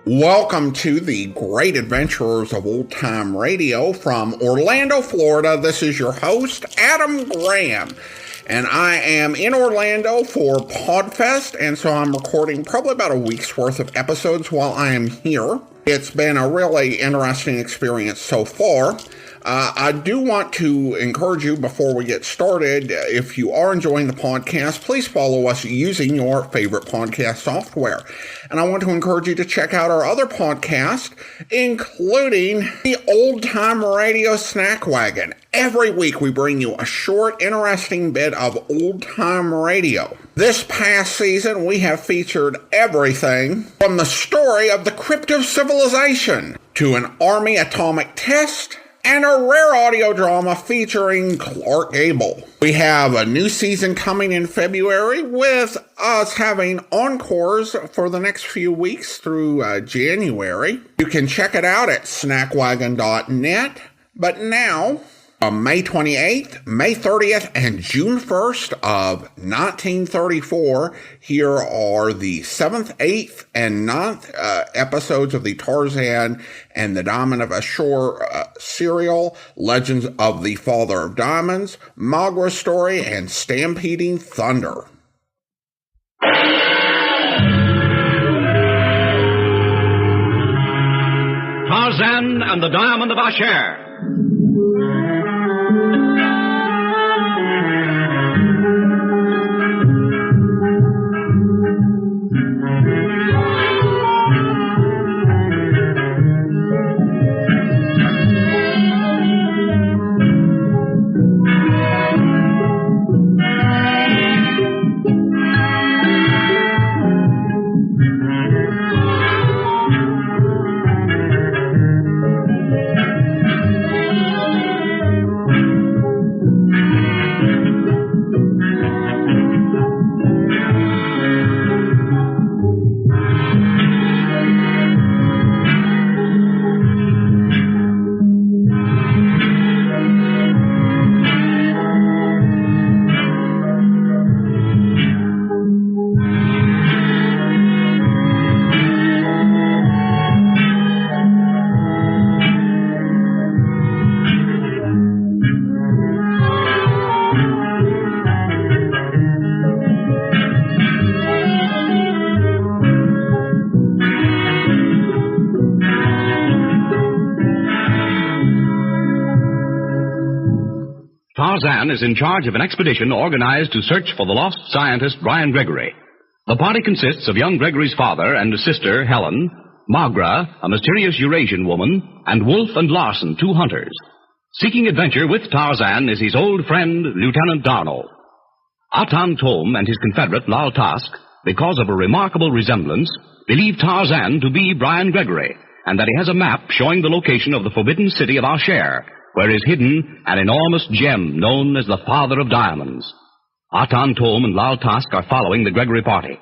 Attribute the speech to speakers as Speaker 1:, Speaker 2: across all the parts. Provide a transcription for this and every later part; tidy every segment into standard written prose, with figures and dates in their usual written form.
Speaker 1: Welcome to the Great Adventurers of Old Time Radio from Orlando, Florida. This is your host, Adam Graham, and I am in Orlando for PodFest, and so I'm recording probably about a week's worth of episodes while I am here. It's been a really interesting experience so far. I do want to encourage you before we get started, if you are enjoying the podcast, please follow us using your favorite podcast software. And I want to encourage you to check out our other podcast, including the Old Time Radio Snack Wagon. Every week we bring you a short, interesting bit of old time radio. This past season we have featured everything from the story of the crypt of civilization to an Army atomic test and a rare audio drama featuring Clark Gable. We have a new season coming in February with us having encores for the next few weeks through January. You can check it out at snackwagon.net. But now, on May 28th, May 30th, and June 1st of 1934, here are the 7th, 8th, and 9th episodes of the Tarzan and the Diamond of Ashore serial, Legends of the Father of Diamonds, Magra story, and Stampeding Thunder.
Speaker 2: Tarzan and the Diamond of Ashore. Tarzan is in charge of an expedition organized to search for the lost scientist Brian Gregory. The party consists of young Gregory's father and his sister, Helen, Magra, a mysterious Eurasian woman, and Wolf and Larson, two hunters. Seeking adventure with Tarzan is his old friend, Lieutenant Darnell. Atan Tom and his confederate, Lal Task, because of a remarkable resemblance, believe Tarzan to be Brian Gregory, and that he has a map showing the location of the forbidden city of Ashore, where is hidden an enormous gem known as the Father of Diamonds. Atan Tom and Lal Task are following the Gregory party.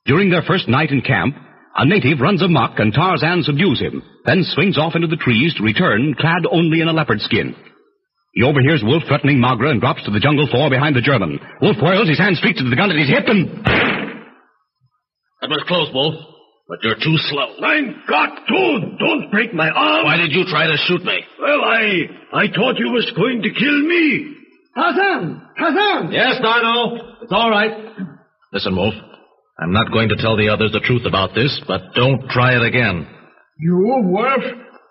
Speaker 2: During their first night in camp, a native runs amok and Tarzan subdues him, then swings off into the trees to return clad only in a leopard skin. He overhears Wolf threatening Magra and drops to the jungle floor behind the German. Wolf whirls, his hand streaks to the gun at his hip and...
Speaker 3: That was close, Wolf. But you're too slow.
Speaker 4: Mein Gott, don't break my arm.
Speaker 3: Why did you try to shoot me?
Speaker 4: Well, I thought you was going to kill me.
Speaker 5: Tarzan!
Speaker 3: Yes, Darno. It's all right. Listen, Wolf. I'm not going to tell the others the truth about this, but don't try it again.
Speaker 5: You, Wolf?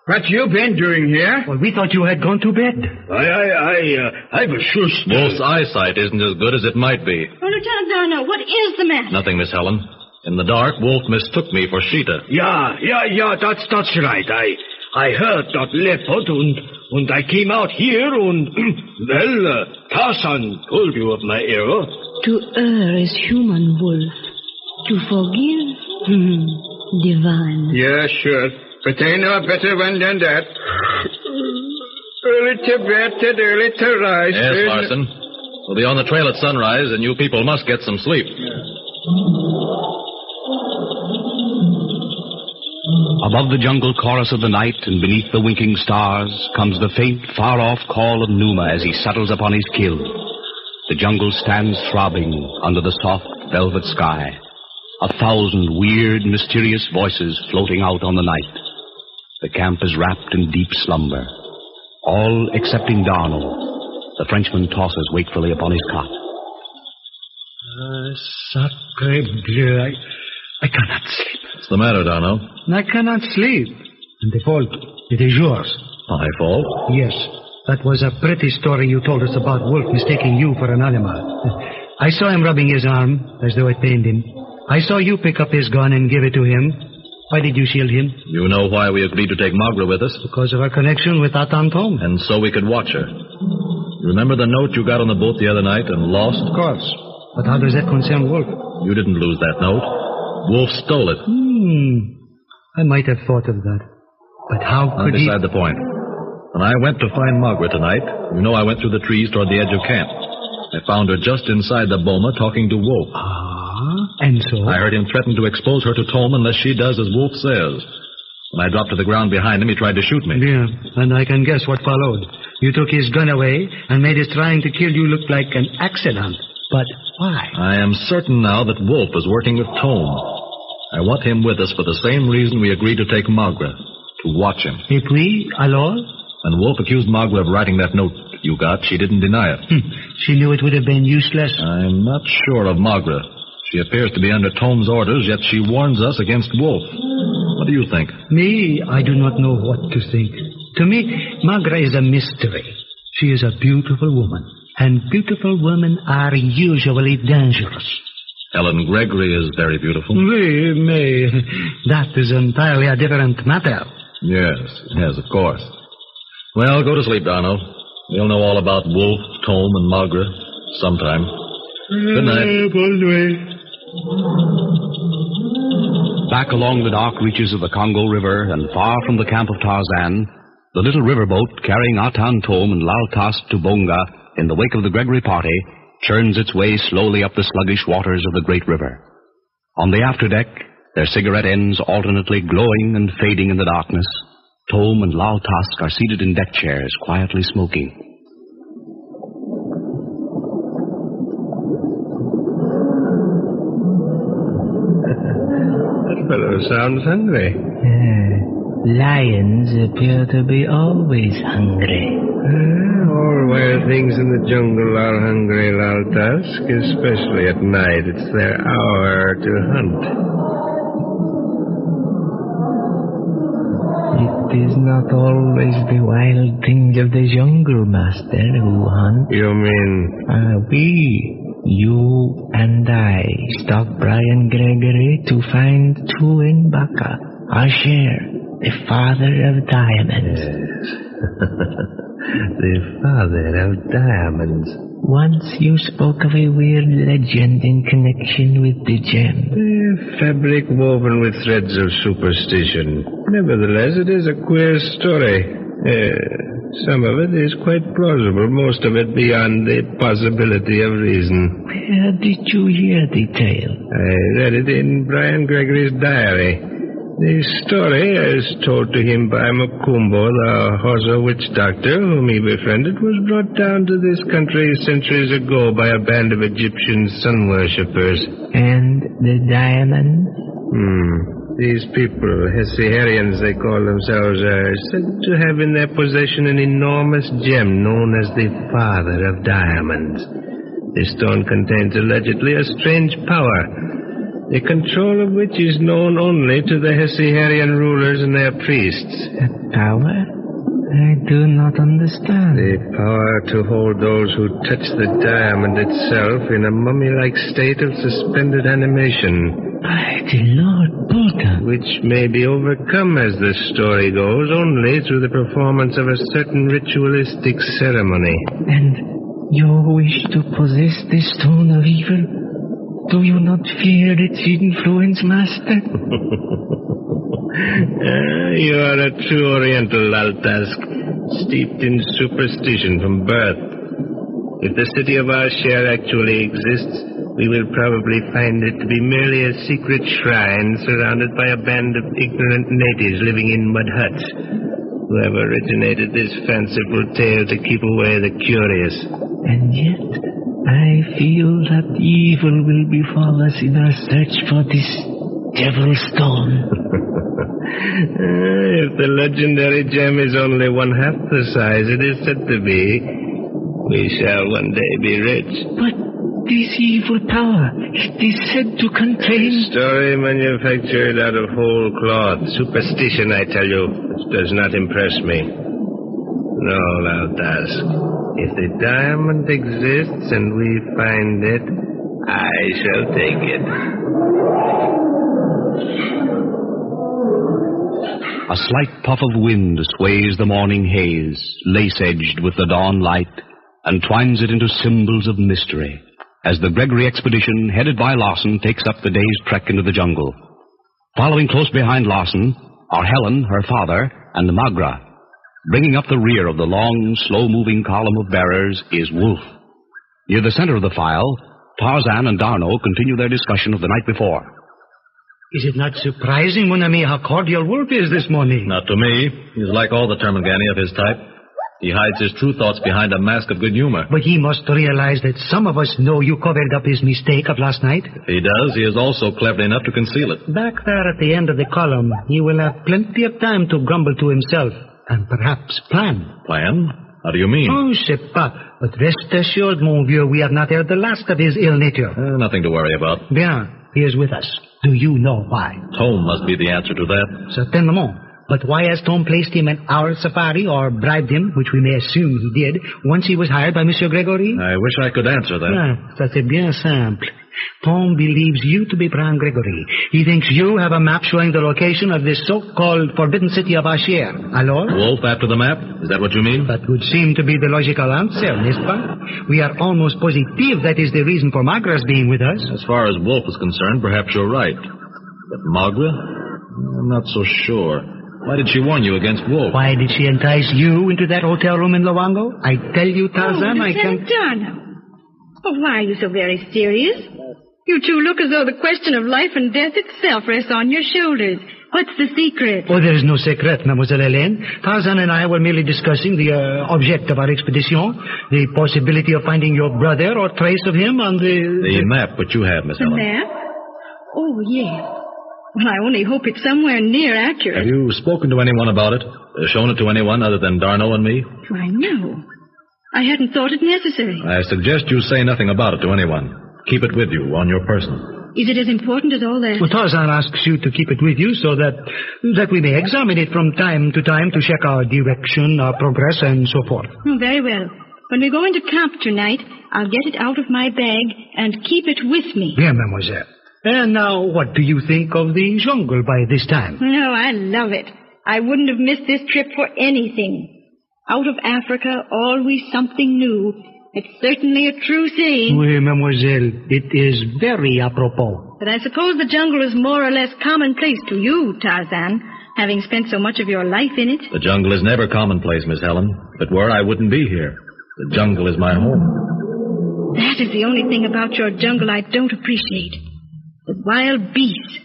Speaker 5: What you been doing here? Well, we thought you had gone to bed.
Speaker 4: I was sure still.
Speaker 3: Wolf's eyesight isn't as good as it might be.
Speaker 6: Oh, Lieutenant Darno, what is the matter?
Speaker 3: Nothing, Miss Helen. In the dark, Wolf mistook me for Sheeta.
Speaker 4: Yeah, that's right. I heard that leopard and I came out here and, Tarzan told you of my error.
Speaker 6: To err is human, Wolf. To forgive? Divine.
Speaker 5: Yeah, sure. But I know a better one than that. Early to bed and early to rise.
Speaker 3: Yes, Larson. We'll be on the trail at sunrise, and you people must get some sleep.
Speaker 2: Above the jungle chorus of the night and beneath the winking stars comes the faint, far-off call of Numa as he settles upon his kill. The jungle stands throbbing under the soft velvet sky. 1,000 weird, mysterious voices floating out on the night. The camp is wrapped in deep slumber. All excepting Darnell. The Frenchman tosses wakefully upon his cot.
Speaker 4: Sacre bleu, I cannot sleep.
Speaker 3: What's the matter, Darnell?
Speaker 4: I cannot sleep. And the fault, it is yours.
Speaker 3: My fault?
Speaker 4: Yes. That was a pretty story you told us about Wolf mistaking you for an animal. I saw him rubbing his arm as though it pained him. I saw you pick up his gun and give it to him. Why did you shield him?
Speaker 3: You know why we agreed to take Magra with us?
Speaker 4: Because of our connection with Tarzan.
Speaker 3: And so we could watch her. You remember the note you got on the boat the other night and lost?
Speaker 4: Of course. But how does that concern Wolf?
Speaker 3: You didn't lose that note. Wolf stole it.
Speaker 4: I might have thought of that. But how could he...
Speaker 3: Beside the point. When I went to find Magra tonight, you know I went through the trees toward the edge of camp. I found her just inside the boma talking to Wolf.
Speaker 4: And so?
Speaker 3: I heard him threaten to expose her to Tom unless she does as Wolf says. When I dropped to the ground behind him, he tried to shoot me.
Speaker 4: Yeah, and I can guess what followed. You took his gun away and made his trying to kill you look like an accident. But why?
Speaker 3: I am certain now that Wolf is working with Tom. I want him with us for the same reason we agreed to take Magra. To watch him.
Speaker 4: Et puis, alors?
Speaker 3: When Wolf accused Magra of writing that note you got, she didn't deny it.
Speaker 4: She knew it would have been useless.
Speaker 3: I'm not sure of Magra. She appears to be under Tom's orders, yet she warns us against Wolf. What do you think?
Speaker 4: Me, I do not know what to think. To me, Magra is a mystery. She is a beautiful woman, and beautiful women are usually dangerous.
Speaker 3: Helen Gregory is very beautiful.
Speaker 4: Oui, mais that is entirely a different matter.
Speaker 3: Yes, of course. Well, go to sleep, Darnell. We'll know all about Wolf, Tom, and Magra sometime. Good night.
Speaker 2: Back along the dark reaches of the Congo River and far from the camp of Tarzan, the little riverboat carrying Atan Tom and Laltas to Bonga in the wake of the Gregory party churns its way slowly up the sluggish waters of the great river. On the afterdeck, their cigarette ends alternately glowing and fading in the darkness, Tom and Laltas are seated in deck chairs, quietly smoking.
Speaker 5: That fellow sounds hungry.
Speaker 7: Lions appear to be always hungry.
Speaker 5: All wild things in the jungle are hungry, Laltask, especially at night. It's their hour to hunt.
Speaker 7: It is not always the wild things of the jungle, Master, who hunt.
Speaker 5: You mean?
Speaker 7: You and I stalked Brian Gregory to find Tuin Baka, our share, the father of diamonds.
Speaker 5: Yes. The father of diamonds.
Speaker 7: Once you spoke of a weird legend in connection with the gem.
Speaker 5: A fabric woven with threads of superstition. Nevertheless, it is a queer story. Some of it is quite plausible, most of it beyond the possibility of reason.
Speaker 7: Where did you hear the tale?
Speaker 5: I read it in Brian Gregory's diary. The story, as told to him by Makumbo, the Hosa witch doctor whom he befriended, was brought down to this country centuries ago by a band of Egyptian sun worshippers.
Speaker 7: And the diamond?
Speaker 5: These people, Hessiarians they call themselves, are said to have in their possession an enormous gem known as the Father of Diamonds. This stone contains allegedly a strange power, the control of which is known only to the Hessiarian rulers and their priests.
Speaker 7: A power? I do not understand.
Speaker 5: The power to hold those who touch the diamond itself in a mummy-like state of suspended animation.
Speaker 7: By the Lord Buddha.
Speaker 5: Which may be overcome, as the story goes, only through the performance of a certain ritualistic ceremony.
Speaker 7: And you wish to possess the stone of evil? Do you not fear its influence, Master?
Speaker 5: You are a true Oriental, Laltask, steeped in superstition from birth. If the city of our share actually exists, we will probably find it to be merely a secret shrine surrounded by a band of ignorant natives living in mud huts, who have originated this fanciful tale to keep away the curious.
Speaker 7: And yet, I feel that evil will befall us in our search for this devil stone.
Speaker 5: If the legendary gem is only one half the size it is said to be, we shall one day be rich.
Speaker 7: But this evil power, it is said to contain...
Speaker 5: Story manufactured out of whole cloth. Superstition, I tell you, which does not impress me. No, I'll ask. If the diamond exists and we find it, I shall take it.
Speaker 2: A slight puff of wind sways the morning haze, lace-edged with the dawn light, and twines it into symbols of mystery, as the Gregory expedition, headed by Lawson, takes up the day's trek into the jungle. Following close behind Lawson are Helen, her father, and Magra. Bringing up the rear of the long, slow-moving column of bearers is Wolf. Near the center of the file, Tarzan and D'Arnot continue their discussion of the night before.
Speaker 4: Is it not surprising, mon ami, how cordial Wolf is this morning?
Speaker 3: Not to me. He's like all the Termagani of his type. He hides his true thoughts behind a mask of good humor.
Speaker 4: But he must realize that some of us know you covered up his mistake of last night.
Speaker 3: If he does, he is also clever enough to conceal it.
Speaker 4: Back there at the end of the column, he will have plenty of time to grumble to himself and perhaps plan.
Speaker 3: Plan? How do you mean?
Speaker 4: Oh, je sais pas. But rest assured, mon vieux, we have not heard the last of his ill nature.
Speaker 3: Nothing to worry about.
Speaker 4: Bien, he is with us. Do you know why?
Speaker 3: Tom must be the answer to that.
Speaker 4: Certainement. But why has Tom placed him in our safari or bribed him, which we may assume he did, once he was hired by Monsieur Gregory?
Speaker 3: I wish I could answer that.
Speaker 4: Ça c'est bien simple. Tom believes you to be Brian Gregory. He thinks you have a map showing the location of this so-called forbidden city of Asher. Alors?
Speaker 3: Wolf after the map? Is that what you mean?
Speaker 4: That would seem to be the logical answer, n'est-ce pas? We are almost positive that is the reason for Magra's being with us.
Speaker 3: As far as Wolf is concerned, perhaps you're right. But Magra? I'm not so sure. Why did she warn you against Wolf?
Speaker 4: Why did she entice you into that hotel room in Luango? I tell you, Tarzan, I can...
Speaker 6: D'Arnot. Oh, why are you so very serious? You two look as though the question of life and death itself rests on your shoulders. What's the secret?
Speaker 4: Oh, there is no secret, Mademoiselle Helene. Tarzan and I were merely discussing the object of our expedition, the possibility of finding your brother or trace of him on
Speaker 3: the map which you have, Miss Helen.
Speaker 6: The map? Oh, yes. Well, I only hope it's somewhere near accurate.
Speaker 3: Have you spoken to anyone about it? Shown it to anyone other than D'Arnot and me?
Speaker 6: Why, no. I hadn't thought it necessary.
Speaker 3: I suggest you say nothing about it to anyone. Keep it with you on your person.
Speaker 6: Is it as important as all that?
Speaker 4: Well, Tarzan asks you to keep it with you so that we may examine it from time to time to check our direction, our progress, and so forth.
Speaker 6: Oh, very well. When we go into camp tonight, I'll get it out of my bag and keep it with me.
Speaker 4: Bien, mademoiselle. And now, what do you think of the jungle by this time?
Speaker 6: Oh, I love it. I wouldn't have missed this trip for anything. Out of Africa, always something new. It's certainly a true saying.
Speaker 4: Oui, mademoiselle, it is very apropos.
Speaker 6: But I suppose the jungle is more or less commonplace to you, Tarzan, having spent so much of your life in it.
Speaker 3: The jungle is never commonplace, Miss Helen. If it were, I wouldn't be here. The jungle is my home.
Speaker 6: That is the only thing about your jungle I don't appreciate. The wild beasts.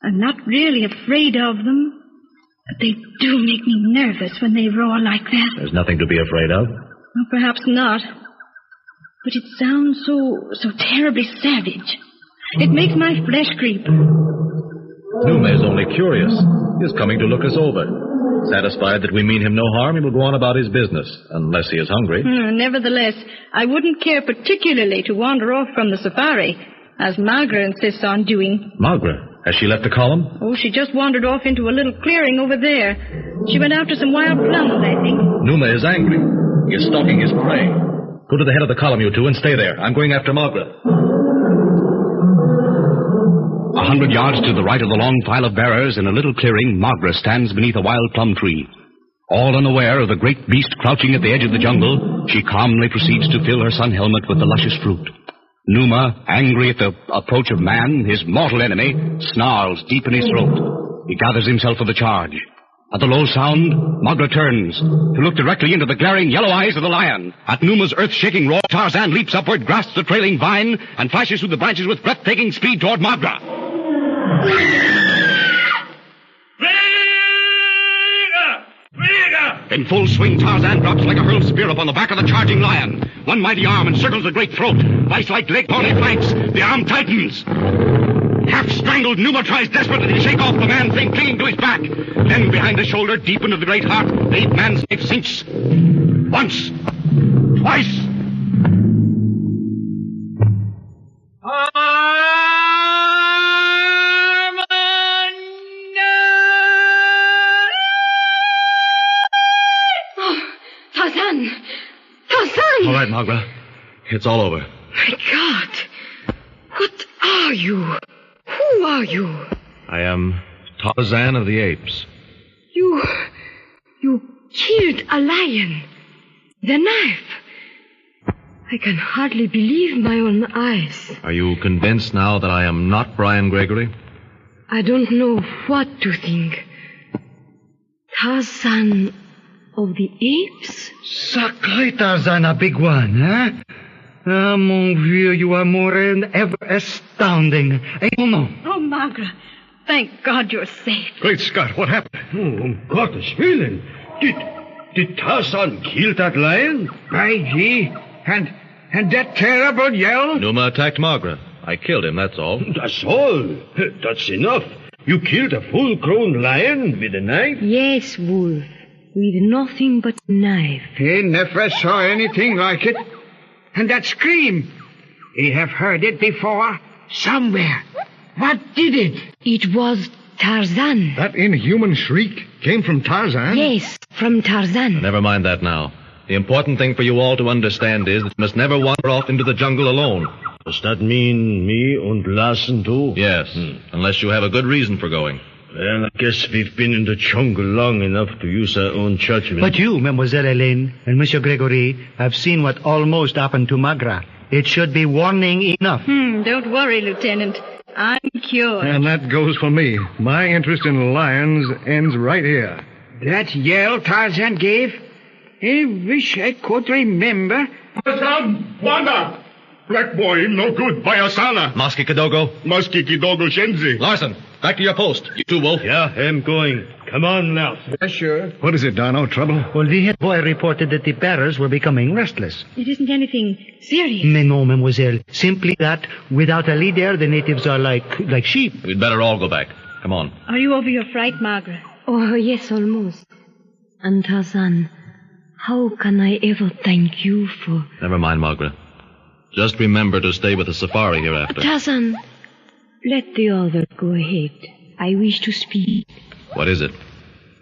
Speaker 6: I'm not really afraid of them, but they do make me nervous when they roar like that.
Speaker 3: There's nothing to be afraid of.
Speaker 6: Well, perhaps not. But it sounds so terribly savage. It makes my flesh creep.
Speaker 3: Numa is only curious. He's coming to look us over. Satisfied that we mean him no harm, he will go on about his business, unless he is hungry.
Speaker 6: Nevertheless, I wouldn't care particularly to wander off from the safari, as Magra insists on doing.
Speaker 3: Magra? Has she left the column?
Speaker 6: Oh, she just wandered off into a little clearing over there. She went after some wild plums, I think.
Speaker 3: Numa is angry. He is stalking his prey. Go to the head of the column, you two, and stay there. I'm going after Magra.
Speaker 2: 100 yards to the right of the long file of bearers, in a little clearing, Magra stands beneath a wild plum tree. All unaware of the great beast crouching at the edge of the jungle, she calmly proceeds to fill her sun helmet with the luscious fruit. Numa, angry at the approach of man, his mortal enemy, snarls deep in his throat. He gathers himself for the charge. At the low sound, Magra turns to look directly into the glaring yellow eyes of the lion. At Numa's earth-shaking roar, Tarzan leaps upward, grasps the trailing vine, and flashes through the branches with breathtaking speed toward Magra. In full swing, Tarzan drops like a hurled spear upon the back of the charging lion. One mighty arm encircles the great throat. Vice-like leg pony flanks. The arm tightens. Half-strangled, Numa tries desperately to shake off the man thing clinging to his back. Then, behind the shoulder, deep into the great heart, the ape man's knife sinks. Once. Twice.
Speaker 6: Tarzan! Tarzan!
Speaker 3: All right, Magra. It's all over.
Speaker 6: My God! What are you? Who are you?
Speaker 3: I am Tarzan of the Apes.
Speaker 6: You killed a lion. The knife. I can hardly believe my own eyes.
Speaker 3: Are you convinced now that I am not Brian Gregory?
Speaker 6: I don't know what to think. Tarzan of the Apes?
Speaker 4: Sacré Tarzan, a big one, huh? Ah, mon vieux, you are more than ever astounding. Hey, no.
Speaker 6: Oh, Magra, thank God you're safe.
Speaker 8: Great Scott, what happened? Oh, Gottes Willen. Did Tarzan kill that lion?
Speaker 5: By gee, and that terrible yell?
Speaker 3: Numa attacked Magra. I killed him, that's all.
Speaker 8: That's all. That's enough. You killed a full-grown lion with a knife?
Speaker 6: Yes, Wolf. With nothing but a knife.
Speaker 5: He never saw anything like it. And that scream, he have heard it before, somewhere. What did it?
Speaker 6: It was Tarzan.
Speaker 8: That inhuman shriek came from Tarzan?
Speaker 6: Yes, from Tarzan.
Speaker 3: Never mind that now. The important thing for you all to understand is that you must never wander off into the jungle alone.
Speaker 8: Does that mean me and Larsen too?
Speaker 3: Yes, unless you have a good reason for going.
Speaker 8: Well, I guess we've been in the jungle long enough to use our own judgment.
Speaker 4: But you, Mademoiselle Helene, and Monsieur Gregory, have seen what almost happened to Magra. It should be warning enough.
Speaker 6: Don't worry, Lieutenant. I'm cured.
Speaker 8: And that goes for me. My interest in lions ends right here.
Speaker 5: That yell Tarzan gave? I wish I could remember.
Speaker 9: Tarzan, Wanda! Black boy, no good. Bayasana.
Speaker 3: Maski Kadogo.
Speaker 9: Maski Kidogo Shenzi.
Speaker 3: Larsen, back to your post. You too, Wolf.
Speaker 8: Yeah, I'm going. Come on now.
Speaker 5: Yeah, sure.
Speaker 8: What is it, Dono? Trouble?
Speaker 4: Well, the head boy reported that the bearers were becoming restless.
Speaker 6: It isn't anything serious.
Speaker 4: Mais non, mademoiselle. Simply that, without a leader, the natives are like sheep.
Speaker 3: We'd better all go back. Come on.
Speaker 6: Are you over your fright, Magra? Oh, yes, almost. And Tarzan, how can I ever thank you for...
Speaker 3: Never mind, Magra. Just remember to stay with the safari hereafter.
Speaker 6: Tarzan, let the others go ahead. I wish to speak.
Speaker 3: What is it?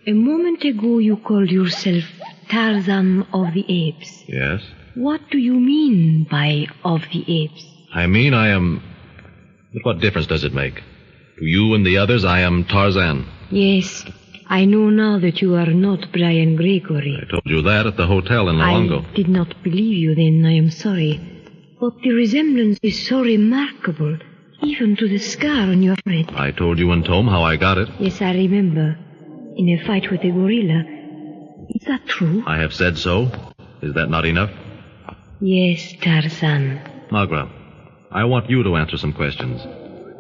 Speaker 6: A moment ago you called yourself Tarzan of the Apes.
Speaker 3: Yes?
Speaker 6: What do you mean by of the apes?
Speaker 3: I mean I am... But what difference does it make? To you and the others, I am Tarzan.
Speaker 6: Yes, I know now that you are not Brian Gregory.
Speaker 3: I told you that at the hotel in Luongo.
Speaker 6: I did not believe you then, I am sorry. But the resemblance is so remarkable, even to the scar on your forehead.
Speaker 3: I told you and Tom how I got it.
Speaker 6: Yes, I remember. In a fight with a gorilla. Is that true?
Speaker 3: I have said so. Is that not enough?
Speaker 6: Yes, Tarzan.
Speaker 3: Magra, I want you to answer some questions.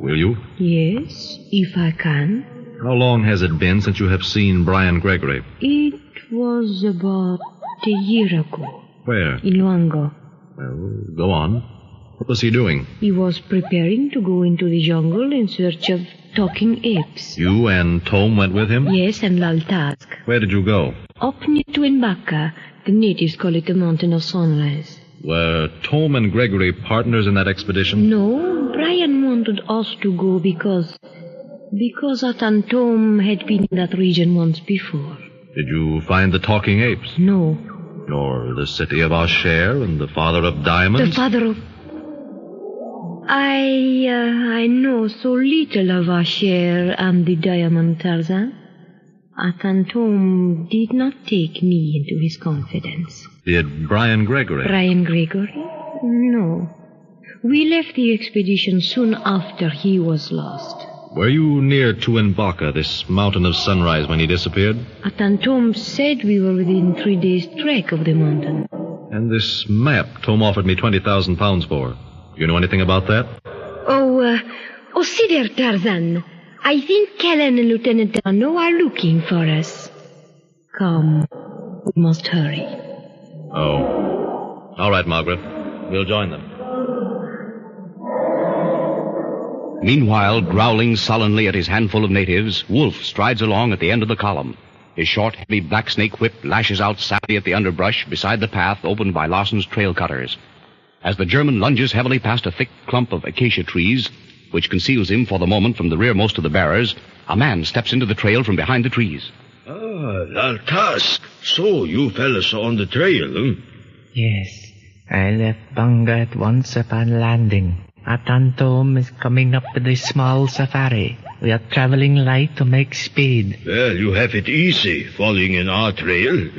Speaker 3: Will you?
Speaker 6: Yes, if I can.
Speaker 3: How long has it been since you have seen Brian Gregory?
Speaker 6: It was about a year ago.
Speaker 3: Where?
Speaker 6: In Luongo.
Speaker 3: Well, go on. What was he doing?
Speaker 6: He was preparing to go into the jungle in search of talking apes.
Speaker 3: You and Tom went with him?
Speaker 6: Yes, and Laltask.
Speaker 3: Where did you go?
Speaker 6: Up near Tuinbaka. The natives call it the Mountain of Sunrise.
Speaker 3: Were Tom and Gregory partners in that expedition?
Speaker 6: No, Brian wanted us to go because Atan Tom had been in that region once before.
Speaker 3: Did you find the talking apes?
Speaker 6: No.
Speaker 3: Nor the city of Asher and the father of diamonds?
Speaker 6: The father of... I know so little of Asher and the diamond, Tarzan. Atan Tom did not take me into his confidence.
Speaker 3: Did Brian Gregory?
Speaker 6: Brian Gregory? No. We left the expedition soon after he was lost.
Speaker 3: Were you near Tuinbaka, this mountain of sunrise, when he disappeared?
Speaker 6: Atan Tom said we were within 3 days' trek of the mountain.
Speaker 3: And this map Tom offered me 20,000 pounds for. Do you know anything about that?
Speaker 6: Oh, see there, Tarzan. I think Kellen and Lieutenant Dano are looking for us. Come. We must hurry.
Speaker 3: Oh. All right, Magra. We'll join them.
Speaker 2: Meanwhile, growling sullenly at his handful of natives, Wolf strides along at the end of the column. His short, heavy black snake whip lashes out savagely at the underbrush beside the path opened by Larsen's trail cutters. As the German lunges heavily past a thick clump of acacia trees, which conceals him for the moment from the rearmost of the bearers, a man steps into the trail from behind the trees.
Speaker 8: Ah, Laltas. So you fellas are on the trail, huh?
Speaker 7: Yes, I left Banga at once upon landing. Atantom is coming up with a small safari. We are traveling light to make speed.
Speaker 8: Well, you have it easy, following in our trail.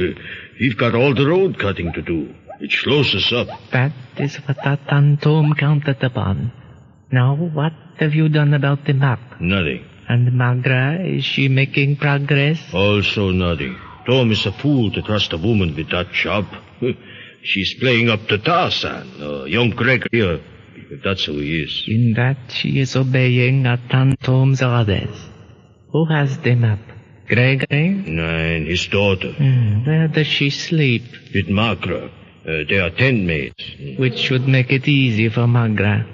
Speaker 8: We've got all the road cutting to do. It slows us up.
Speaker 7: That is what Atantom counted upon. Now, what have you done about the map?
Speaker 8: Nothing.
Speaker 7: And Magra, is she making progress?
Speaker 8: Also nothing. Tom is a fool to trust a woman with that job. She's playing up to Tarzan, young Gregory, if that's who he is.
Speaker 7: In that she is obeying Atantom's orders. Who has the map? Gregory?
Speaker 8: No, and his daughter.
Speaker 7: Where does she sleep?
Speaker 8: With Magra. They are tent mates.
Speaker 7: Which should make it easy for Magra.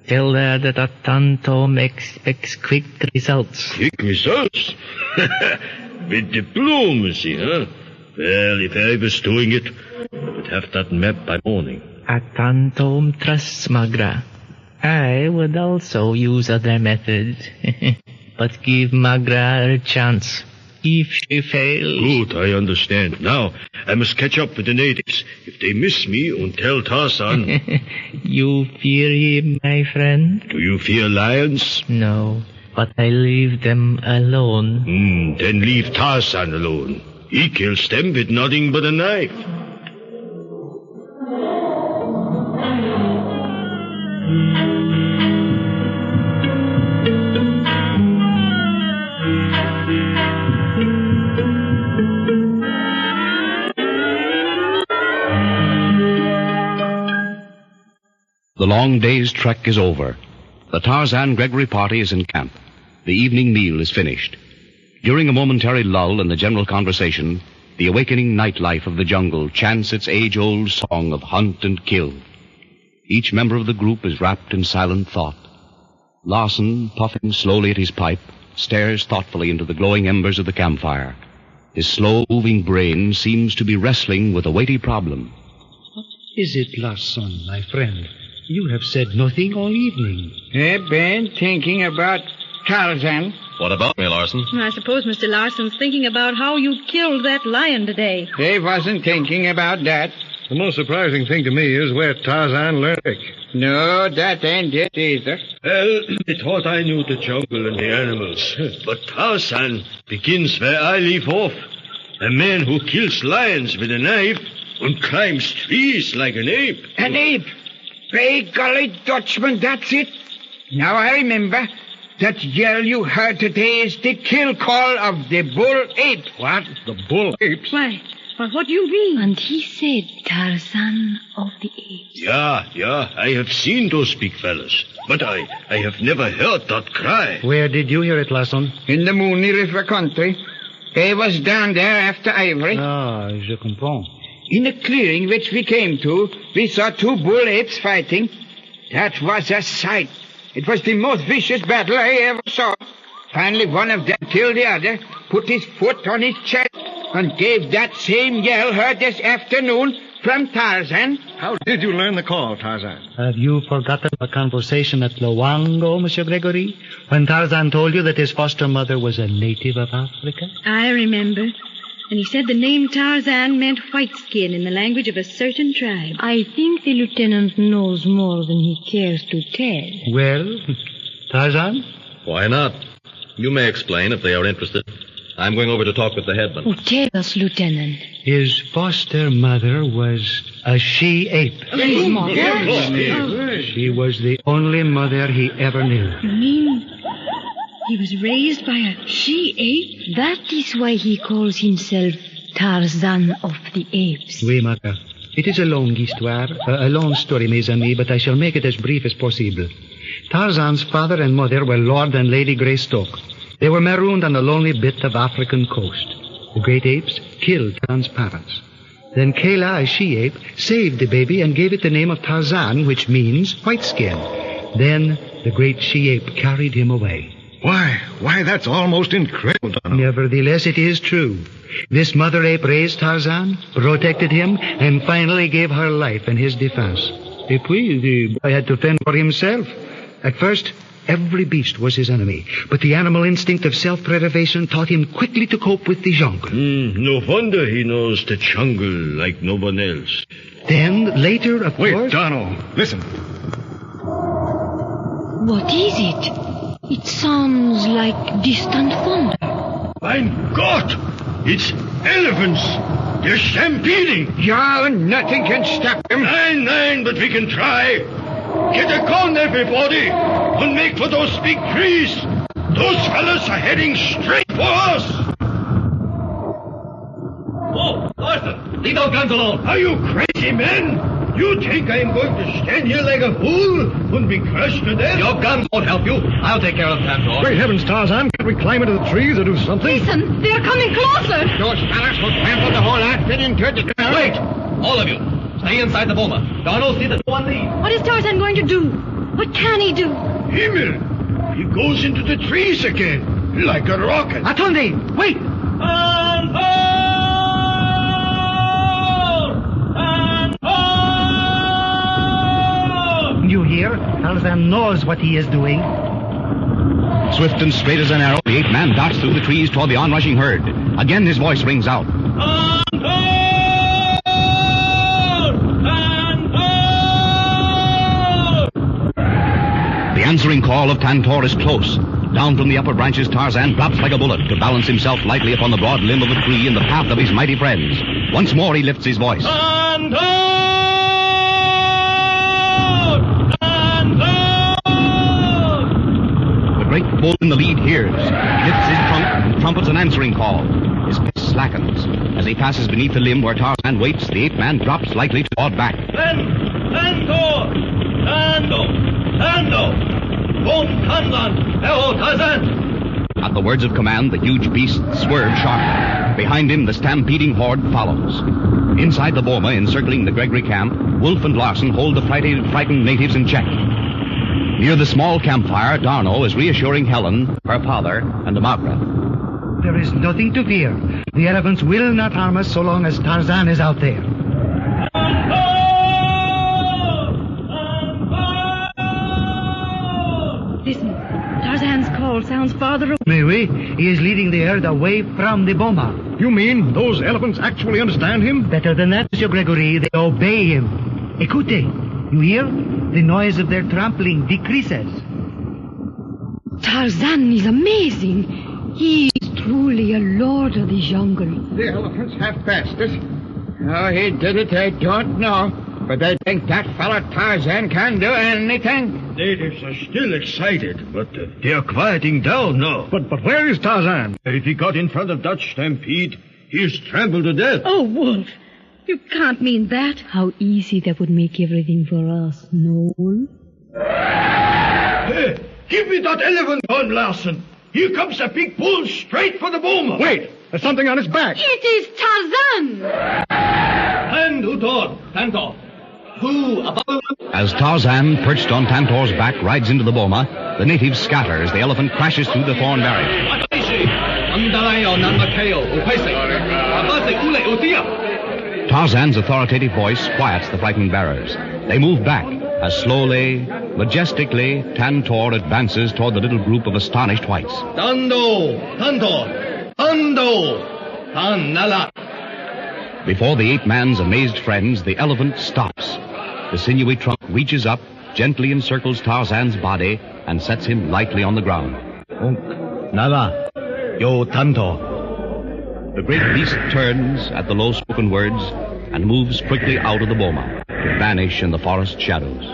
Speaker 7: Tell her that Atantom expects quick results.
Speaker 8: Quick results? With diplomacy, huh? Well, if I was doing it, I would have that map by morning.
Speaker 7: Atantom trusts Magra. I would also use other methods. But give Magra a chance. If she fails...
Speaker 8: Good, I understand. Now, I must catch up with the natives. If they miss me and tell Tarzan...
Speaker 7: You fear him, my friend?
Speaker 8: Do you fear lions?
Speaker 7: No, but I leave them alone.
Speaker 8: Then leave Tarzan alone. He kills them with nothing but a knife.
Speaker 2: The long day's trek is over. The Tarzan-Gregory party is in camp. The evening meal is finished. During a momentary lull in the general conversation, the awakening nightlife of the jungle chants its age-old song of hunt and kill. Each member of the group is wrapped in silent thought. Larsen, puffing slowly at his pipe, stares thoughtfully into the glowing embers of the campfire. His slow-moving brain seems to be wrestling with a weighty problem.
Speaker 4: What is it, Larsen, my friend? You have said nothing all evening.
Speaker 10: I've been thinking about Tarzan.
Speaker 3: What about me, Larsen?
Speaker 6: I suppose Mr. Larsen's thinking about how you killed that lion today.
Speaker 10: I wasn't thinking about that.
Speaker 5: The most surprising thing to me is where Tarzan learned it.
Speaker 10: No, that ain't it either.
Speaker 8: Well, I thought I knew the jungle and the animals. But Tarzan begins where I leave off. A man who kills lions with a knife and climbs trees like an ape.
Speaker 10: An ape? By golly, Dutchman, that's it. Now I remember. That yell you heard today is the kill call of the bull ape.
Speaker 5: What? The bull apes?
Speaker 6: Why, what do you mean?
Speaker 11: And he said Tarzan of the Apes.
Speaker 8: Yeah, I have seen those big fellas. But I have never heard that cry.
Speaker 4: Where did you hear it, Larsen?
Speaker 10: In the Mooney River country. I was down there after ivory.
Speaker 4: Ah, je comprends.
Speaker 10: In a clearing which we came to, we saw two bull apes fighting. That was a sight. It was the most vicious battle I ever saw. Finally, one of them killed the other, put his foot on his chest, and gave that same yell heard this afternoon from Tarzan.
Speaker 5: How did you learn the call, Tarzan?
Speaker 4: Have you forgotten a conversation at Loango, Monsieur Gregory, when Tarzan told you that his foster mother was a native of Africa?
Speaker 6: I remember. And he said the name Tarzan meant white skin in the language of a certain tribe.
Speaker 11: I think the lieutenant knows more than he cares to tell.
Speaker 4: Well, Tarzan?
Speaker 3: Why not? You may explain if they are interested. I'm going over to talk with the headman.
Speaker 11: Oh, tell us, Lieutenant.
Speaker 4: His foster mother was a she-ape.
Speaker 11: His mother?
Speaker 4: She was the only mother he ever knew.
Speaker 6: You mean he was raised by a she-ape?
Speaker 11: That is why he calls himself Tarzan of the Apes.
Speaker 4: Oui, Magra. It is a long histoire, a long story, mes amis, but I shall make it as brief as possible. Tarzan's father and mother were Lord and Lady Greystoke. They were marooned on a lonely bit of African coast. The great apes killed Tarzan's parents. Then Kayla, a she-ape, saved the baby and gave it the name of Tarzan, which means white skin. Then the great she-ape carried him away.
Speaker 12: Why, that's almost incredible, Donald.
Speaker 4: Nevertheless, it is true. This mother ape raised Tarzan, protected him, and finally gave her life in his defense. Et puis, the boy had to fend for himself. At first, every beast was his enemy, but the animal instinct of self-preservation taught him quickly to cope with the jungle.
Speaker 8: No wonder he knows the jungle like no one else.
Speaker 4: Then, later, of course...
Speaker 12: Wait, Donald, listen.
Speaker 11: What is it? It sounds like distant thunder.
Speaker 8: Mein Gott! It's elephants! They're stampeding!
Speaker 10: Ja, and nothing can stop them.
Speaker 8: Nein, but we can try. Get a gun, everybody, and make for those big trees. Those fellas are heading straight for us.
Speaker 3: Oh, Tarzan, leave those guns alone.
Speaker 8: Are you crazy, men? You think I'm going to stand here like a fool and be crushed to death?
Speaker 3: Your guns won't help you. I'll take care of Tantor.
Speaker 12: Great heavens, Tarzan. Can't we climb into the trees or do something?
Speaker 11: Listen, they're coming closer.
Speaker 10: Those fellas will trample the whole outfit into the ground.
Speaker 3: Wait! All of you, stay inside the boma. Donald, see the one lead.
Speaker 6: What is Tarzan going to do? What can he do?
Speaker 8: Himmel! He goes into the trees again, like a rocket.
Speaker 4: Atonde, wait! You hear? Tarzan knows what he is doing.
Speaker 2: Swift and straight as an arrow, the ape man darts through the trees toward the onrushing herd. Again his voice rings out. The answering call of Tantor is close. Down from the upper branches, Tarzan drops like a bullet to balance himself lightly upon the broad limb of a tree in the path of his mighty friends. Once more he lifts his voice. The great bull in the lead hears. He lifts his trunk and trumpets an answering call. His pace slackens. As he passes beneath the limb where Tarzan waits, the ape man drops lightly toward back. At the words of command, the huge beast swerves sharply. Behind him, the stampeding horde follows. Inside the boma, encircling the Gregory camp, Wolf and Larson hold the frightened natives in check. Near the small campfire, Darno is reassuring Helen, her father, and Magra.
Speaker 4: There is nothing to fear. The elephants will not harm us so long as Tarzan is out there.
Speaker 6: Listen, Tarzan's call sounds farther away.
Speaker 4: Oui, he is leading the herd away from the boma.
Speaker 12: You mean those elephants actually understand him?
Speaker 4: Better than that, Monsieur Gregory. They obey him. Écoutez. You hear? The noise of their trampling decreases.
Speaker 11: Tarzan is amazing. He is truly a lord of the jungle.
Speaker 10: The elephants have passed us. How he did it, I don't know. But I think that fellow Tarzan can do anything.
Speaker 8: Natives are still excited, but they're quieting down now.
Speaker 12: But where is Tarzan?
Speaker 8: If he got in front of that stampede, he's trampled to death.
Speaker 6: Oh, Wolf. You can't mean that.
Speaker 11: How easy that would make everything for us, no?
Speaker 8: Hey, give me that elephant horn, Larson. Here comes a big bull straight for the boma.
Speaker 12: Wait, there's something on his back.
Speaker 6: It is Tarzan.
Speaker 3: And Tantor. Who above?
Speaker 2: As Tarzan, perched on Tantor's back, rides into the boma, the natives scatter as the elephant crashes through the thorn barrier. Tarzan's authoritative voice quiets the frightened bearers. They move back as slowly, majestically, Tantor advances toward the little group of astonished whites. Before the ape man's amazed friends, the elephant stops. The sinewy trunk reaches up, gently encircles Tarzan's body, and sets him lightly on the ground.
Speaker 3: Nala, yo Tantor.
Speaker 2: The great beast turns at the low-spoken words and moves quickly out of the boma to vanish in the forest shadows.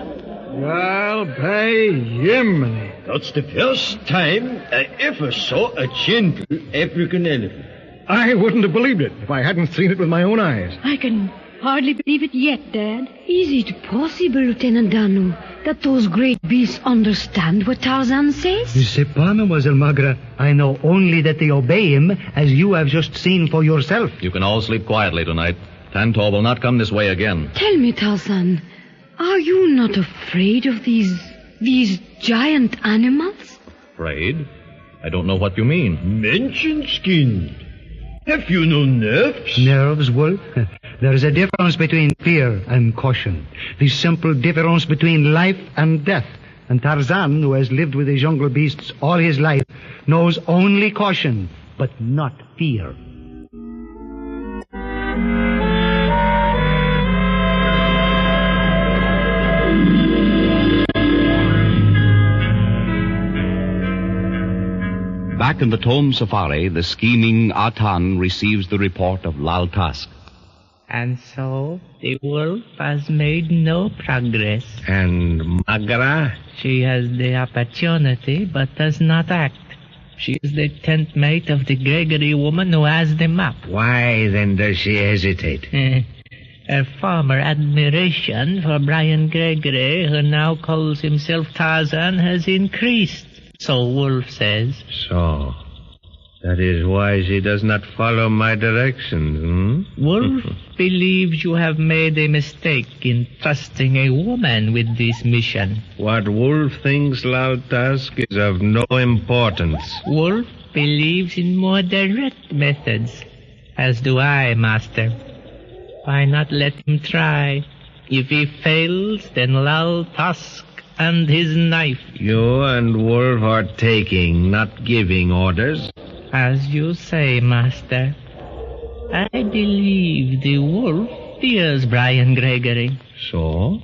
Speaker 12: Well, by Yiminy.
Speaker 8: That's the first time I ever saw a gentle African elephant.
Speaker 12: I wouldn't have believed it if I hadn't seen it with my own eyes.
Speaker 6: I can hardly believe it yet, Dad.
Speaker 11: Is it possible, Lieutenant Dano, that those great beasts understand what Tarzan says?
Speaker 4: C'est pas, Mademoiselle Magra. I know only that they obey him, as you have just seen for yourself.
Speaker 3: You can all sleep quietly tonight. Tantor will not come this way again.
Speaker 11: Tell me, Tarzan, are you not afraid of these giant animals?
Speaker 3: Afraid? I don't know what you mean.
Speaker 8: Menschenskind. Have you no nerves?
Speaker 4: Nerves, Wolf? There is a difference between fear and caution. The simple difference between life and death. And Tarzan, who has lived with the jungle beasts all his life, knows only caution, but not fear.
Speaker 2: Back in the Tome Safari, the scheming Atan receives the report of Lal Tusk.
Speaker 7: And so the wolf has made no progress.
Speaker 5: And Magra?
Speaker 7: She has the opportunity, but does not act. She is the tent mate of the Gregory woman who has the map.
Speaker 5: Why then does she hesitate?
Speaker 7: Her former admiration for Brian Gregory, who now calls himself Tarzan, has increased, so Wolf says.
Speaker 5: So, that is why she does not follow my directions,
Speaker 7: Wolf believes you have made a mistake in trusting a woman with this mission.
Speaker 5: What Wolf thinks, Lal Tusk, is of no importance.
Speaker 7: Wolf believes in more direct methods, as do I, Master. Why not let him try? If he fails, then Lal Tusk and his knife.
Speaker 5: You and Wolf are taking, not giving orders.
Speaker 7: As you say, Master. I believe the wolf fears Brian Gregory.
Speaker 5: So?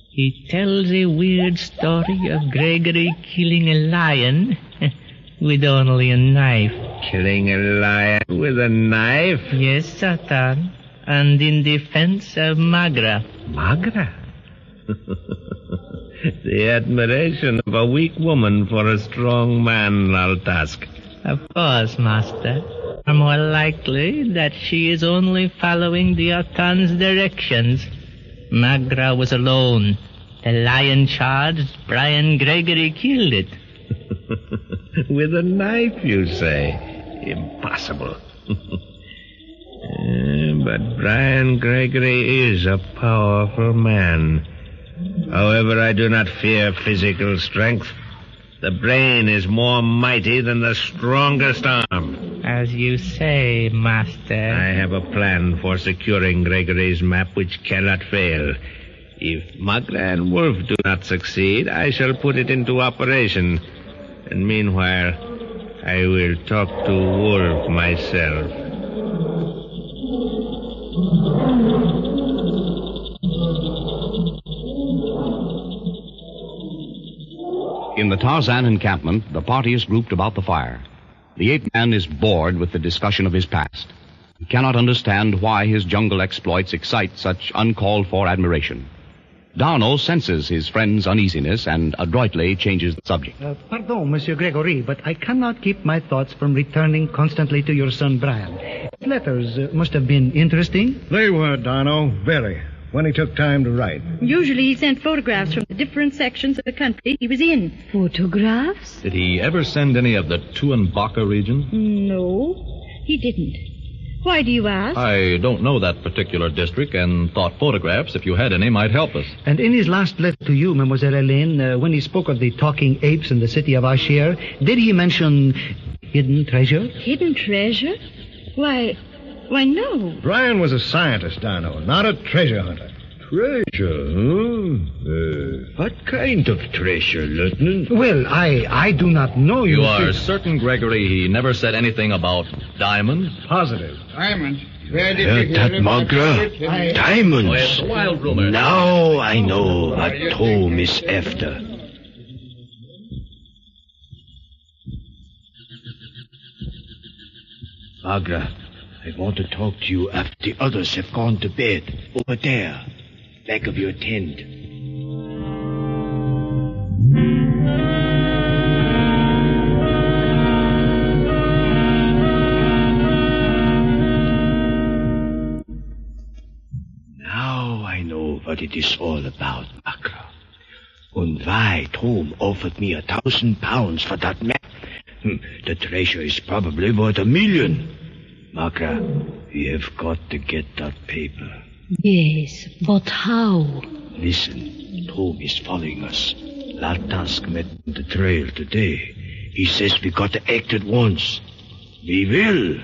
Speaker 7: He tells a weird story of Gregory killing a lion with only a knife.
Speaker 5: Killing a lion with a knife?
Speaker 7: Yes, Satan. And in defense of Magra.
Speaker 5: Magra? The admiration of a weak woman for a strong man, Lal Tusk.
Speaker 7: Of course, Master. Or more likely that she is only following the Atan's directions. Magra was alone. The lion charged, Brian Gregory killed it.
Speaker 5: With a knife, you say? Impossible. But Brian Gregory is a powerful man. However, I do not fear physical strength. The brain is more mighty than the strongest arm.
Speaker 7: As you say, Master.
Speaker 5: I have a plan for securing Gregory's map which cannot fail. If Magra and Wolf do not succeed, I shall put it into operation. And meanwhile, I will talk to Wolf myself.
Speaker 2: In the Tarzan encampment, the party is grouped about the fire. The ape-man is bored with the discussion of his past. He cannot understand why his jungle exploits excite such uncalled-for admiration. Darno senses his friend's uneasiness and adroitly changes the subject.
Speaker 4: Pardon, Monsieur Gregory, but I cannot keep my thoughts from returning constantly to your son Brian. His letters must have been interesting.
Speaker 12: They were, Darno, very. When he took time to write.
Speaker 6: Usually he sent photographs from the different sections of the country he was in.
Speaker 11: Photographs?
Speaker 3: Did he ever send any of the Tuanbaca region?
Speaker 6: No, he didn't. Why do you ask?
Speaker 3: I don't know that particular district and thought photographs, if you had any, might help us.
Speaker 4: And in his last letter to you, Mademoiselle Helene, when he spoke of the talking apes in the city of Ashir, did he mention hidden treasure?
Speaker 6: Hidden treasure? Why, no.
Speaker 12: Brian was a scientist, Darno, not a treasure hunter.
Speaker 8: Treasure, huh? What kind of treasure, Lieutenant?
Speaker 4: Well, I do not know.
Speaker 3: You are certain, Gregory, he never said anything about diamonds?
Speaker 12: Positive.
Speaker 10: Diamonds? Where did you
Speaker 8: That
Speaker 10: hear about
Speaker 8: Magra?
Speaker 10: it?
Speaker 8: Diamonds.
Speaker 3: Oh, it's a wild rumor.
Speaker 8: Now I know what Tome is after. Magra, I want to talk to you after the others have gone to bed. Over there, back of your tent. it is all about, Magra. And why Tom offered me £1,000 for that map. The treasure is probably worth $1 million. Magra, we have got to get that paper.
Speaker 11: Yes, but how?
Speaker 8: Listen, Tom is following us. Lartask met on the trail today. He says we got to act at once. We will.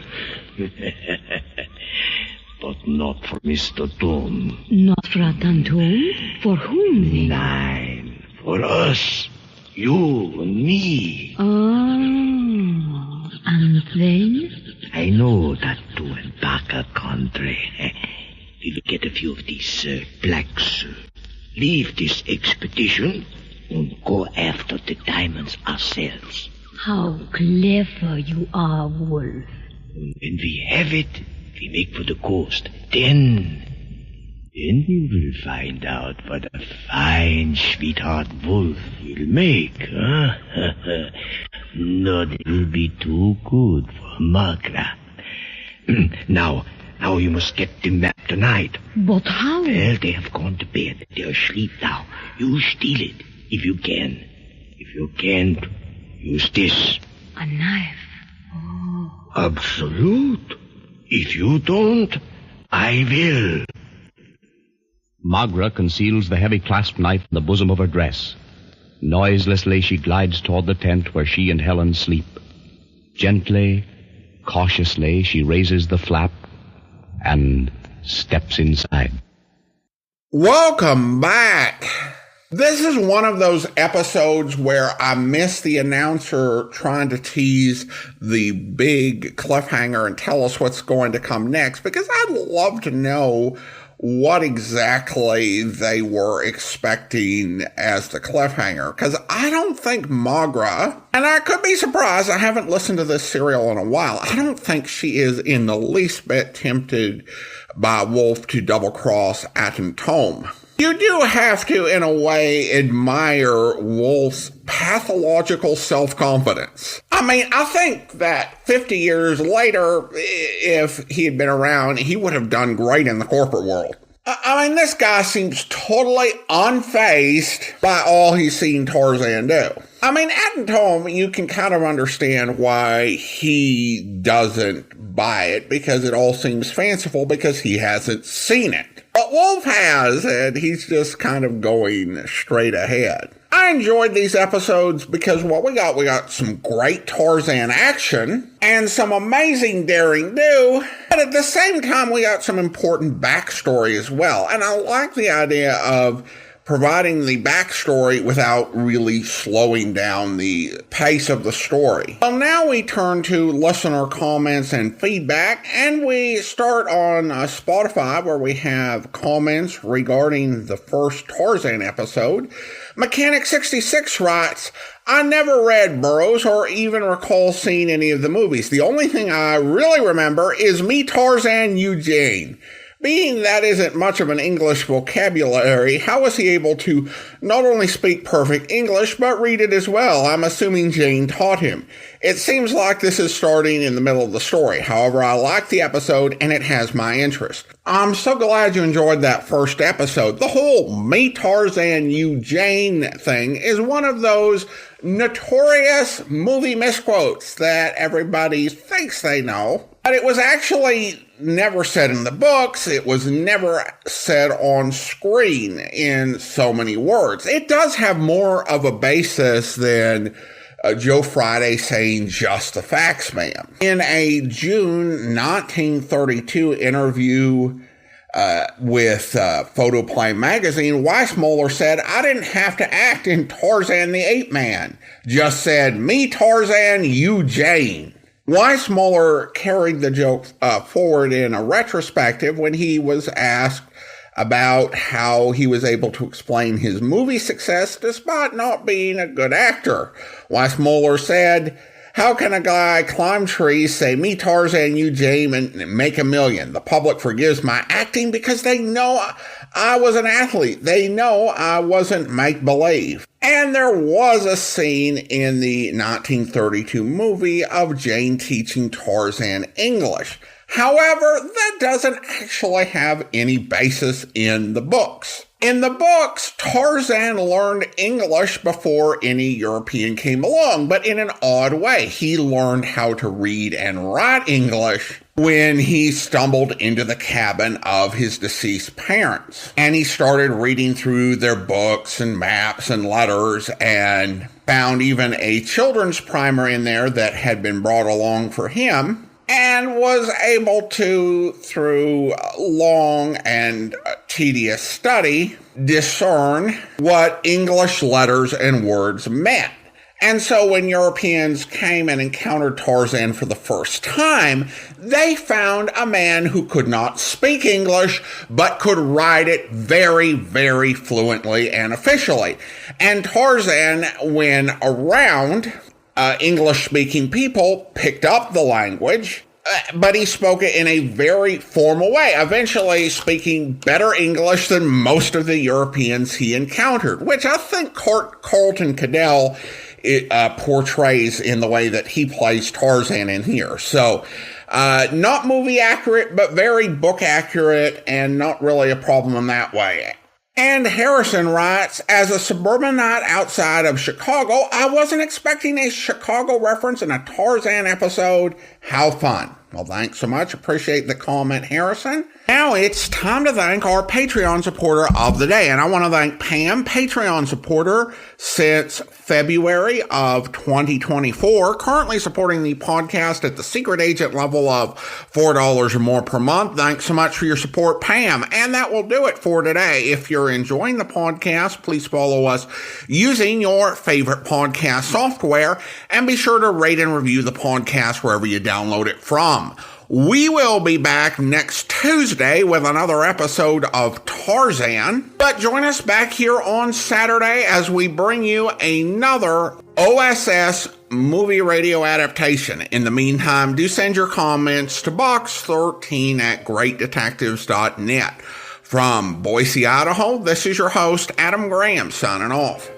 Speaker 8: But not for Mr. Tom.
Speaker 11: Not for Atan Tom? For whom then?
Speaker 8: Nein, for us. You and me.
Speaker 11: Oh, and then?
Speaker 8: I know that to and darker country. We'll get a few of these blacks. Leave this expedition and go after the diamonds ourselves.
Speaker 11: How clever you are, Wolf.
Speaker 8: When we have it, we make for the coast. Then you will find out what a fine sweetheart Wolf will make, huh? Not it will be too good for Magra. Now you must get the map tonight.
Speaker 11: But how?
Speaker 8: Well, they have gone to bed. They are asleep now. You steal it, if you can. If you can't, use this.
Speaker 11: A knife. Oh.
Speaker 8: Absolute. If you don't, I will.
Speaker 2: Magra conceals the heavy clasp knife in the bosom of her dress. Noiselessly she glides toward the tent where she and Helen sleep. Gently, cautiously, she raises the flap and steps inside.
Speaker 1: Welcome back. This is one of those episodes where I miss the announcer trying to tease the big cliffhanger and tell us what's going to come next, because I'd love to know what exactly they were expecting as the cliffhanger. Because I don't think Magra, and I could be surprised, I haven't listened to this serial in a while, I don't think she is in the least bit tempted by Wolf to double-cross Atom Tome. You do have to, in a way, admire Wolf's pathological self-confidence. I mean, I think that 50 years later, if he had been around, he would have done great in the corporate world. I mean, this guy seems totally unfazed by all he's seen Tarzan do. I mean, Atom Tome, you can kind of understand why he doesn't buy it, because it all seems fanciful because he hasn't seen it. But Wolf has, and he's just kind of going straight ahead. I enjoyed these episodes because what we got some great Tarzan action and some amazing daring do, but at the same time we got some important backstory as well. And I like the idea of providing the backstory without really slowing down the pace of the story. Well, now we turn to listener comments and feedback, and we start on Spotify, where we have comments regarding the first Tarzan episode. Mechanic66 writes, I never read Burroughs or even recall seeing any of the movies. The only thing I really remember is Me Tarzan, You Jane. Being that isn't much of an English vocabulary, how was he able to not only speak perfect English, but read it as well? I'm assuming Jane taught him. It seems like this is starting in the middle of the story. However, I like the episode and it has my interest. I'm so glad you enjoyed that first episode. The whole Me Tarzan, You Jane thing is one of those notorious movie misquotes that everybody thinks they know. But it was actually never said in the books. It was never said on screen in so many words. It does have more of a basis than Joe Friday saying just the facts, ma'am. In a June 1932 interview with Photoplay magazine, Weissmuller said, I didn't have to act in Tarzan the Ape Man. Just said, Me Tarzan, You Jane. Weissmuller carried the joke forward in a retrospective when he was asked about how he was able to explain his movie success despite not being a good actor. Weissmuller said, how can a guy climb trees, say Me Tarzan, You Jane, and make $1 million? The public forgives my acting because they know I was an athlete. They know I wasn't make-believe. And there was a scene in the 1932 movie of Jane teaching Tarzan English. However, that doesn't actually have any basis in the books. In the books, Tarzan learned English before any European came along, but in an odd way. He learned how to read and write English when he stumbled into the cabin of his deceased parents. And he started reading through their books and maps and letters and found even a children's primer in there that had been brought along for him, and was able to, through long and tedious study, discern what English letters and words meant. And so when Europeans came and encountered Tarzan for the first time, they found a man who could not speak English, but could write it very, very fluently and officially. And Tarzan, when around English-speaking people, picked up the language, but he spoke it in a very formal way, eventually speaking better English than most of the Europeans he encountered, which I think Carlton Kadell portrays in the way that he plays Tarzan in here. So, not movie accurate, but very book accurate, and not really a problem in that way. And Harrison writes, as a suburbanite outside of Chicago, I wasn't expecting a Chicago reference in a Tarzan episode. How fun. Well, thanks so much. Appreciate the comment, Harrison. Now it's time to thank our Patreon supporter of the day. And I want to thank Pam, Patreon supporter since February of 2024, currently supporting the podcast at the secret agent level of $4 or more per month. Thanks so much for your support, Pam. And that will do it for today. If you're enjoying the podcast, please follow us using your favorite podcast software, and be sure to rate and review the podcast wherever you download it from. We will be back next Tuesday with another episode of Tarzan, but join us back here on Saturday as we bring you another OSS movie radio adaptation. In the meantime, do send your comments to box13@greatdetectives.net. From Boise, Idaho, this is your host, Adam Graham, signing off.